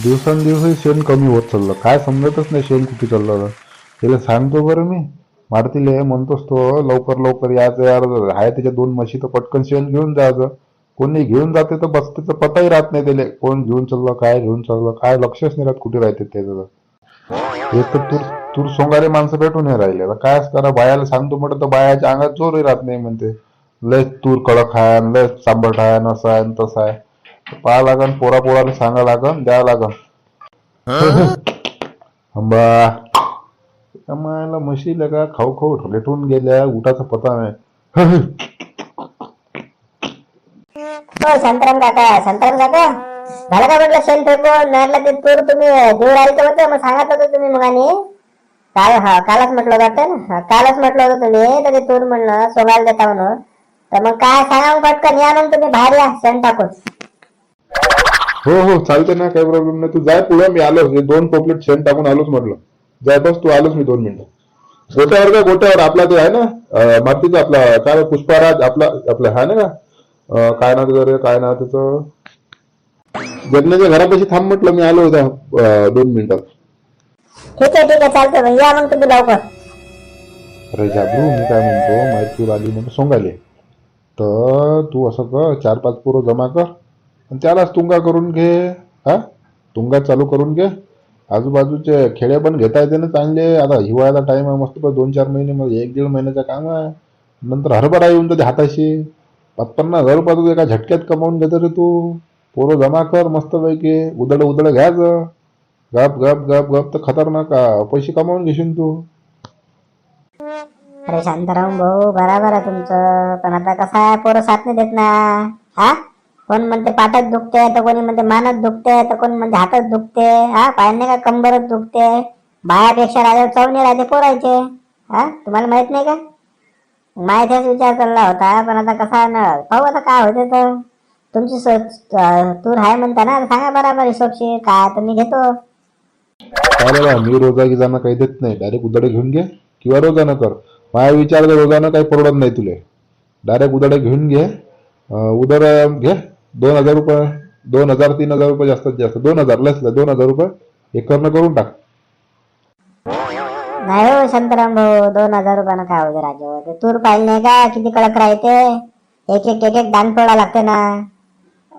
दिवसांदिवस शेण कमी होत चाललं. काय समजतच नाही शेण कुठे चाललं. त्याला सांगतो बरं मी मारतीले म्हणतोस तो लवकर लवकर यायचं यार. आहे त्याच्या दोन म्हशी तर पटकन शेण घेऊन जायचं. कोणी घेऊन जाते तर बस त्याचा पताही राहत नाही त्याला. कोण घेऊन चाललं काय घेऊन चाललं काय लक्षच नाही राहत कुठे राहते त्याचं. एक तर तूर तूर सोंगारे माणसं भेटून नाही राहिले. आता काय करा बायाला सांगतो म्हटलं तर बायाच्या अंगात जोरही राहत नाही म्हणते. लय तूर कडक आहे लय चांबट आहे असं आहे तसं आहे. पाहा लागन पोरा पोराला सांगा लागन द्या लागन. अंबा आम्हाला म्हशीला का खाऊ खाऊ लेटून गेल्या उठाचा पता नाही. हो संतराम काका झालं का म्हटलं शेण फेकून म्हटलं ते तूर तुम्ही देऊ राहिले होतं मग सांगत होतं तुम्ही मग आणि कालच म्हटलं होतं वाटतं ना. कालच म्हटलं होतं तुम्ही तर ते तूर म्हणलं सोगायला देता म्हणून. तर मग काय सांगा मग पटकन या मग तुम्ही बाहेर या शेण टाकून. हो हो चालते ना काही प्रॉब्लेम नाही. तू जाय पुढे मी आलोच. हे 2 पोपलेट शेण टाकून आलोच म्हटलं. जाय बस तू आलोच मी 2 मिनिटं. गोट्यावर का गोट्यावर आपला ते आहे ना मातीचा आपला काय पुष्पराज आपला आपला आहे ना का काय नाव त्याचं रे काय नाव त्याचं जगण्याच्या घरापाशी थांब म्हटलं मी आलो होता 2 मिनिटात. ठीक आहे चालतं मग या मग तुम्ही लवकर. अरे जाबरू मी काय म्हणतो माहिती आली म्हणतो सोंगाले. तर तू असं कर 4-5 पोरं जमा कर आणि त्यालाच तुंगा करून घे. हा तुंगा चालू करून घे. आजूबाजूचे खेडे पण घेता येते ना चांगले. आता हिवाळ्याचा टाइम आहे मस्त 2-4 महिने मग 1-1.5 महिन्याचं काम आहे. नंतर हरभरा येऊन जाते हाताशी. 50,000 रुपये तू एका झटक्यात कमावून घेतो रे तू. पोरं जमा कर मस्तपैकी उदळ घ्यायचं. गप गप गप गप तर खतरनाक पैसे कमावून घेशील तू. अरे शांताराम भाऊ बराबर आहे तुमचं पण आता कसं आहे पोरं साथ नाही देत ना. हा कोण म्हणते पाठच दुखते तर कोणी म्हणते मानच दुखते तर कोण म्हणते हातच दुखते. हा पायाने का कंबरच दुखते. बायापेक्षा राजा चवणे राहते पोरायचे. हा तुम्हाला माहित नाही का. माहितीच विचार चालला होता पण आता कसा ना पाहू आता काय होते तर. तुमची तूर आहे म्हणता ना सांगा बराबर हिशोबशी काय तर मी घेतो. चालेल मी रोजा जाणं काही देत नाही. डायरेक्ट उदडे घेऊन घे किंवा रोजानं कर. माझ्या विचार रोजानं काही परवडत नाही तुले. डायरेक्ट उदडे घेऊन घे. उदर घे 2,000 रुपये 2,000-3,000 रुपये जास्तीत जास्त 2,000 लस 2,000 रुपये एकरनं करून टाक. नाही हो शांताराम भाऊ 2,000 रुपयानं काय होते राजू. ते तूर पाहिजे नाही का किती कडक राहते. एक दान तोडा लागते ना.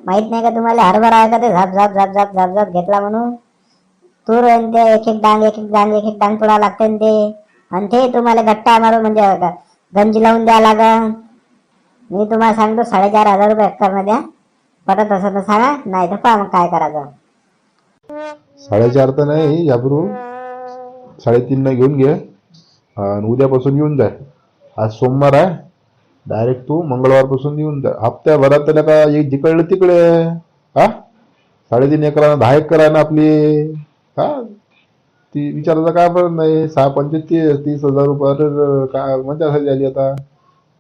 माहित नाही का तुम्हाला हरभरा आहे का ते झप झप झप झप झप झप घेतला म्हणून. तूर ते एक डांग तोडा लागते ते. आणि ते तुम्हाला गट्टा मारून म्हणजे गंजी लावून द्या लागन. मी तुम्हाला सांगतो 4,500 रुपये एकरनं द्या. पटत असं तर सांगा नाही तर पहा मग काय करायचं. 4.5 तर नाही याबरू 3.5 घेऊन घे. आणि उद्यापासून येऊन जाय. आज सोमवार आहे. डायरेक्ट तू मंगळवारपासून येऊन जा. हप्त्याभरात त्याला का जिकडलं तिकडे. हा 3.5 एकरानं 10 एकर आहे ना आपली. हा ती विचारायचा काय पण नाही. 6-25-30 हजार रुपये काय म्हणजे असं झाली आता.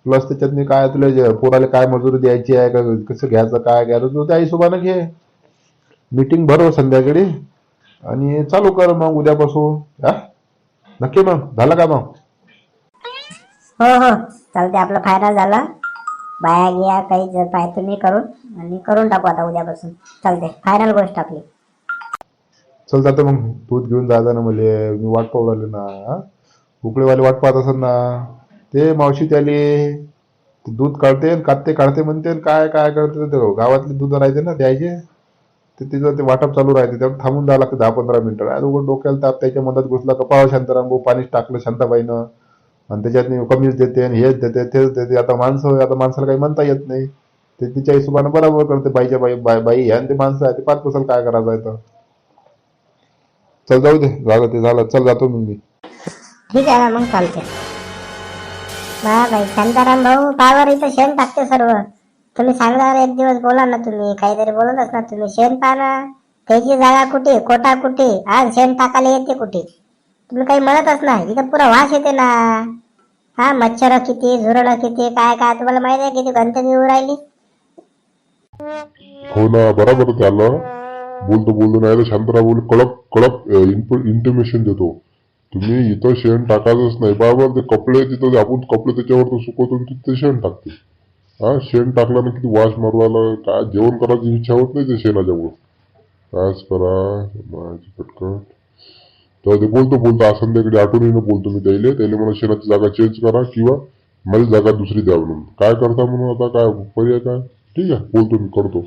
प्लस त्याच्यात काय तुला पोराला काय मजुरी द्यायची आहे का कसं घ्यायचं काय घ्यायचं तू त्या हिशोबानं घे. मीटिंग भरव संध्याकाळी आणि चालू कर मग उद्यापासून. हा नक्की मग झालं का मग. हो चालते आपलं फायनल झालं. बाया घ्या काही जर पाहिजे तुम्ही करून आणि करून टाकू आता उद्यापासून. चालते फायनल गोष्ट आपली. चल जातं मग दूध घेऊन जायचं ना मले. मी वाट पाहू राहिले ना. उकळेवाले वाट पाहत असत ना. ते मावशी त्याले दूध काढते म्हणते काय काय करते ते गावातले दूध राहायचे ना द्यायचे. ते तिथं ते वाटप चालू राहते त्यावर थांबून द्यावं लागतं 10-15 मिनिटं. डोक्याला ताप त्याच्या मदत घुसला का पाव शांताराम भाऊ पाणीच टाकलं शांताबाईनं. आणि त्याच्यात कमीच देते आणि हेच देते तेच देते. आता माणसाला काही म्हणता येत नाही. ते तिच्या हिशोबानं बरोबर करते. बाईच्या बाई ह्या ते माणसं आहे ते पाच पसाल काय करायचं आहे तर. चल जाऊ दे झालं ते झालं. चल जातो मी. ठीक आहे ना मग चालते. बाई शांताराम भाऊ पावर इथं शेण टाकते सर्व. तुम्ही सांगणार एक दिवस बोला ना तुम्ही काहीतरी बोलत असणार तुम्ही. शेण पाना त्याची जागा कुठे कोटा कुठे आज शेण टाकायला येते कुठे. तुम्ही काही म्हणतच नाही इथं पुरा वास येते ना. हा मच्छर किती झुरळ किती काय काय तुम्हाला माहिती आहे किती गंतनी येऊ राहिली. हो ना बरोबर झालं. बोलतो नाही तर शांतराव बोल कडक कडक इंटिमेशन देतो. तुम्ही इथं शेण टाकायचंच नाही. बरोबर ते कपडे तिथं आपण कपडे त्याच्यावर तर सुकवतो तिथे शेण टाकते. हा शेण टाकल्यानं किती वास मारू आला. काय जेवण करायची इच्छा होत नाही ते शेणाच्यामुळे. कायच करा माझी कटकट. तर ते बोलतो आज संध्याकाळी आठवणीनं बोलतो मी त्याला मला शेणाची जागा चेंज करा किंवा माझी जागा दुसरी द्या म्हणून. काय करता म्हणून आता काय पर्याय काय. ठीक आहे बोलतो मी करतो.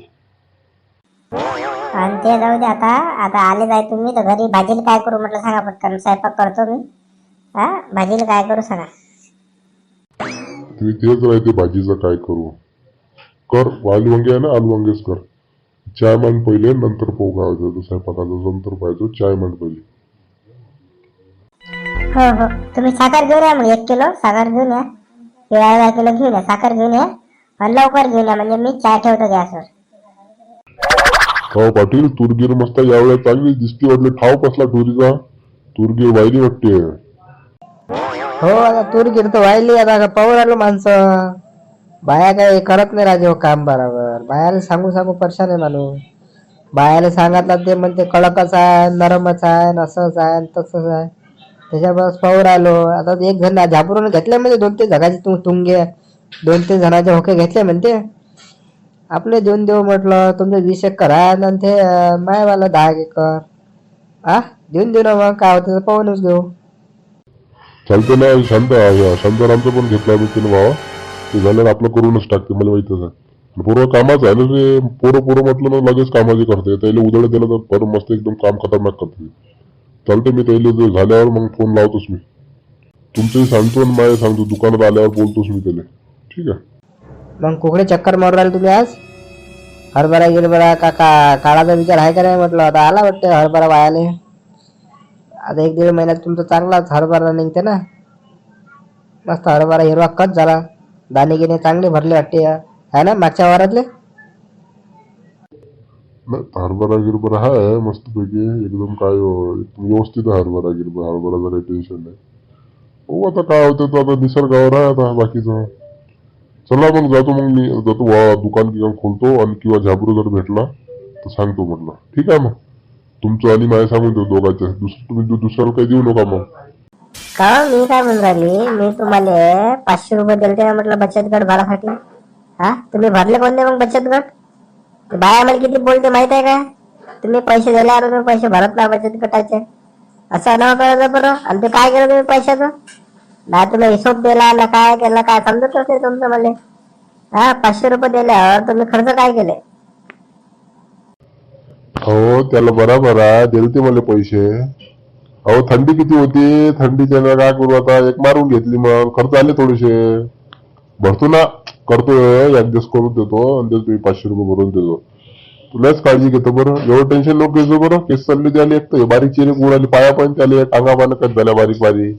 आणि ते जाऊ दे आता. आता आले जाय तुम्ही तर घरी भाजीला काय करू म्हटलं सांगा पटकन. स्वयंपाक करतो मी. हा भाजीला काय करू सांगा. तुम्ही तेच राहते भाजीचं काय करू. कर आलू वांगे आहे ना आलू वांगेच कर. चाय मान पहिले नंतर पाहू काय होतं स्वयंपाकाचं. नंतर पाहिजे चाय मान पहिले. हो हो तुम्ही साखर घेऊन या मग 1 किलो साखर घेऊन या. किंवा किलो घेऊन या साखर घेऊन या. आणि लवकर घेऊन या म्हणजे मी चाय ठेवतो गॅसवर. हो पाटील तुरगीर मस्त यावेळेला चांगली दिसती वाटली. ठाव कसला तुरीचा. तुरगीर वाहिली वाटते. हो आता तूर गिरतो व्हायली. आता पाहून आलो माणसं. बाया काही करत नाही राजे हो काम बरोबर. बायाला सांगू सांगू परेशान आहे माणूस. बायाला सांगितलं ते म्हणते कडकच आहे नरमच आहे असंच आहे तसंच आहे. त्याच्यापासून पाहून आलो. आता एक जण झापरून घेतले म्हणजे 2-3 जगाची तुंगे 2-3 जणांचे होके घेतले म्हणते. आपले देऊन देऊ म्हटलं. तुमचे 20 एकर आहे आणि ते मायवाला 10 एकर. हा देऊन देऊ ना मग काय होतं पाहूनच घेऊ. चालतं ना शांतारामचं पण घेतला मी तिने भावा. ते झाल्यावर आपलं करूनच टाकते मला माहितच आहे. पूर्व कामाचं आहे ना रे. पोरं म्हटलं ना लगेच कामाचे करते. त्याला उदळ दिलं तर बरं मस्त एकदम काम खतरनाक करते. चालते मी त्याला झाल्यावर मग फोन लावतोच मी. तुमचंही सांगतो आणि माझ्या सांगतो. दुकानात आल्यावर बोलतोच मी त्याला. ठीक आहे. मग कुकडे चक्कर मारून राहिले तुम्ही आज. हरभरा गिरभरा काळाचा विचार आहे का नाही म्हटलं. आता आला वाटतं हरभरा वायाले. आता 1-1.5 महिन्यात तुमचा चांगलाच हरभरा निघते ना. मस्त हरभरा हिरवा कच झाला. दाणे गिणे चांगले भरले वाटते आहे ना मागच्या वारातले. हरभरा गिरभरा आहे मस्तपैकी एकदम काय व्यवस्थित आहे हरभरा गिरभरा. हरभराचं काही टेन्शन नाही. हो आता काय होतं तर आता निसर्गावर आहे आता बाकीचं. चला मग जातो मी दुकान खोलतो आणि किंवा झाबरू जर भेटला तर सांगतो म्हटलं. ठीक आहे मग तुमचं आणि माझ्या सांगून देतो दोघांचं. तुम्ही दुसऱ्याला काही देऊ नका मग. का मी काय म्हणून राहिली. मी तुम्हाला 500 रुपये दिलते म्हटलं बचत गट भरासाठी. हा तुम्ही भरले कोणते मग बचत गट. बाया मला किती बोलते माहित आहे का. तुम्ही पैसे दिल्यावर तुम्ही पैसे भरत नाही बचत गटाचे. असं न करायचं बरं. आणि ते काय केलं तुम्ही पैशाचं. ना तुम्ही हिशोब दिला ना काय केला काय समजतच नाही तुमचं मला. हा 500 रुपये दिल्यावर तुम्ही खर्च काय केले. हो त्याला बराबर आहे दिलते मला पैसे. अहो थंडी किती होती. थंडीच्या काय करू आता. एक मारून घेतली मग खर्च आले थोडेसे. भरतो ना करतोय ऍडजस्ट करून देतो. आणि तुम्ही 500 रुपये भरून देतो. तुलाच काळजी घेतो बरं. एवढं टेन्शन नको घेतो बरं. केस चालली त्याला एक तर बारीक चिरे उडाली पाया पण त्याला टांगा पानं कट झाल्या बारीक बारीक.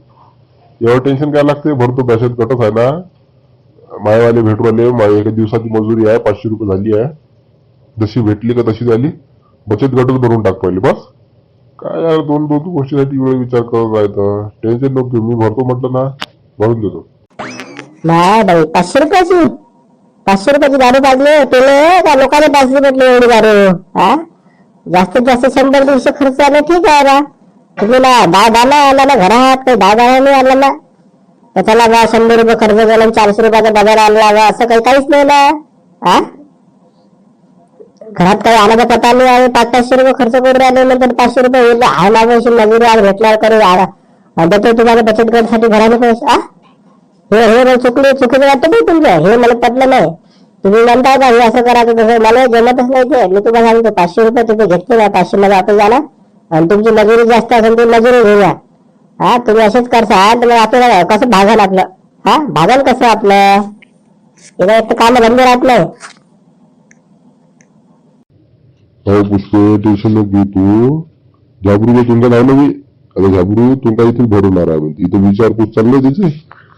एवढं टेन्शन काय लागते. भरतो बचत गटच आहे ना. मायवाले भेटवाले एका दिवसाची मजुरी आहे 500 रुपये झाली आहे. जशी भेटली का तशी झाली. बचत गटच भरून टाक पहिले बस. काय यार दोन गोष्टीसाठी वेळ विचार करत राहतं. टेन्शन नको घेऊ. मी भरतो म्हटलं ना भरून देतो. नाही बाई 500 रुपयाची दारू पाजली पेले का लोकांना 500 भेटले एवढी दारू. हा जास्तीत जास्त 100-150 खर्च आले ठीक आहे ना. तुम्ही ना 10 दाणा आला ना घरात काही 10 दाणा नाही आला ना. तर चला बा 100 रुपये खर्च केला 400 रुपयाचा बाजार आणला असं काहीच नाही ना. हा घरात काही आणायचा पत्ता नाही आहे. 500-500 रुपये खर्च करून राहिले नंतर 500 रुपये होईल. आहे ना मजुरी आज भेटल्यावर करू देतो तुम्हाला बचत गटासाठी भरायला पैसे. हे चुकीचं वाटतं नाही तुमचं. हे मला पटलं नाही. तुम्ही म्हणताय का हे असं करायचं तसं. मला जमतच नाही ते. मी तुम्हाला सांगतो 500 रुपये तुम्ही घेतले ना 500 मध्ये आपण झाला. आणि तुमची मजुरी जास्त असेल ती मजुरी घेऊया. हा तुम्ही असेच करसाल तर मग आपल्याला कसं भागल आपलं. हा भागल कसं आपलं. एका एक तर काम धंदे राहत नाही. हो पुष्कळ टेन्शन नको घेऊ तू. झाबरू तुमचं नाव नव्हे. आता झाबरू तुमका इथून भरवणार आहे म्हणजे इथं विचारपूस चालले त्याचे.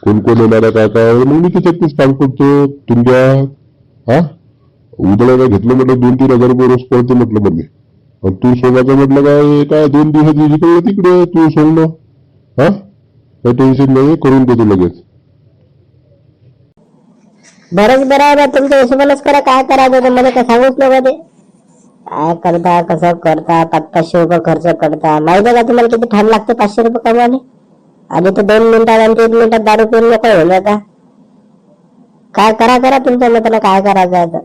कोण कोण येणार आहे काय काय मग मी त्याच्यातच काम करतो तुमच्या. हा उदळायला घेतलं म्हटलं 2-3 हजार रुपये रोज पडते म्हटलं मध्ये. आणि तू सोंगाचं म्हटलं काय 2 दिवसात जिकडे तिकडे तू सोंगणं. हा काही टेन्शन नाही करून देतो लगेच. बरंच बरं आहे बा तुमच्या हिशोबानेच करा. काय करायचं मला काय सांगूच नका ते. काय करता कसं करता 500 रुपये खर्च करता. माहिती आहे का तुम्हाला किती ठाण लागते 500 रुपये कमावले. आधी तर 2 मिनिटात आणि 3 मिनिटात दारू पिऊन लोक होऊन जाता. काय करा तुमच्या मताला काय करायचं आहे.